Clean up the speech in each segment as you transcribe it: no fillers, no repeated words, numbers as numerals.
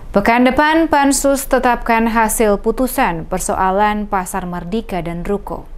Pekan depan, Pansus tetapkan hasil putusan persoalan Pasar Merdeka dan Ruko.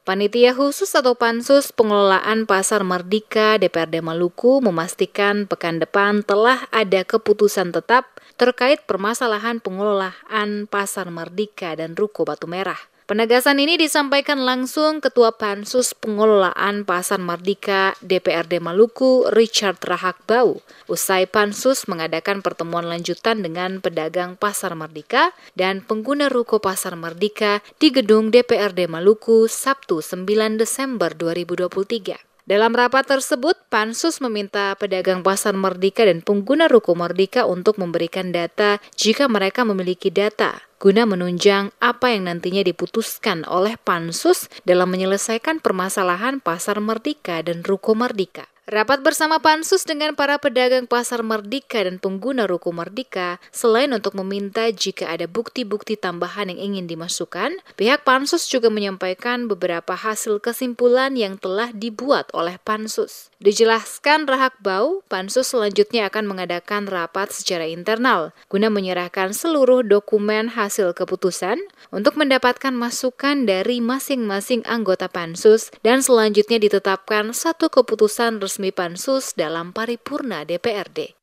Panitia khusus atau Pansus pengelolaan Pasar Merdeka DPRD Maluku memastikan pekan depan telah ada keputusan tetap terkait permasalahan pengelolaan Pasar Merdeka dan Ruko Batu Merah. Penegasan ini disampaikan langsung Ketua Pansus Pengelolaan Pasar Merdeka DPRD Maluku, Richard Rahakbau, usai Pansus mengadakan pertemuan lanjutan dengan pedagang Pasar Merdeka dan pengguna ruko Pasar Merdeka di gedung DPRD Maluku Sabtu 9 Desember 2023. Dalam rapat tersebut, Pansus meminta pedagang Pasar Merdeka dan pengguna ruko Merdeka untuk memberikan data jika mereka memiliki data, guna menunjang apa yang nantinya diputuskan oleh Pansus dalam menyelesaikan permasalahan Pasar Merdeka dan ruko Merdeka. Rapat bersama Pansus dengan para pedagang Pasar Merdeka dan pengguna ruko Merdeka, selain untuk meminta jika ada bukti-bukti tambahan yang ingin dimasukkan, pihak Pansus juga menyampaikan beberapa hasil kesimpulan yang telah dibuat oleh Pansus. Dijelaskan Rahakbau, Pansus selanjutnya akan mengadakan rapat secara internal, guna menyerahkan seluruh dokumen hasil keputusan untuk mendapatkan masukan dari masing-masing anggota Pansus dan selanjutnya ditetapkan satu keputusan resmi Pansus dalam paripurna DPRD.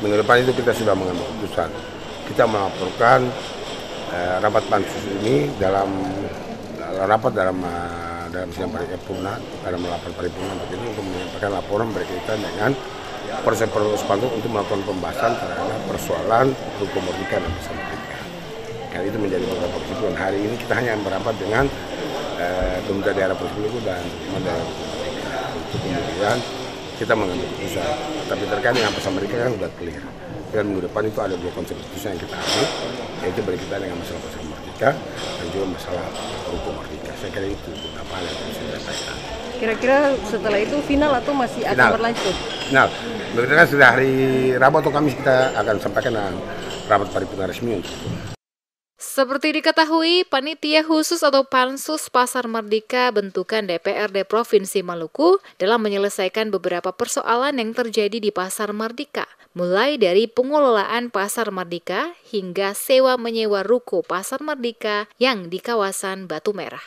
Minggu depan itu kita sudah mengambil keputusan. Kita melaporkan rapat Pansus ini dalam sidang paripurna, dalam rapat paripurna begini untuk menyampaikan laporan berkaitan dengan proses Pansus untuk melakukan pembahasan terhadap persoalan ruko Merdeka dan Pasar Merdeka. Dan itu menjadi beberapa kesimpulan. Hari ini kita hanya merapat dengan pemerintah daerah Provinsi dan daerah Merdeka. Untuk kemudian kita mengambil keputusan. Tapi terkait dengan Pasar Merdeka kan sudah clear. Dan minggu depan itu ada dua konsep keputusan yang kita ambil, yaitu berkaitan dengan masalah Pasar Merdeka dan juga masalah ruko Merdeka. Saya kira itu apa yang bisa saya sampaikan. Kira-kira setelah itu final atau masih akan berlanjut? Final. Begitu sudah hari Rabu atau Kamis kita akan sampaikan rapat paripurna resmi untuk itu. Seperti diketahui, Panitia Khusus atau Pansus Pasar Merdeka bentukan DPRD Provinsi Maluku dalam menyelesaikan beberapa persoalan yang terjadi di Pasar Merdeka, mulai dari pengelolaan Pasar Merdeka hingga sewa menyewa ruko Pasar Merdeka yang di kawasan Batu Merah.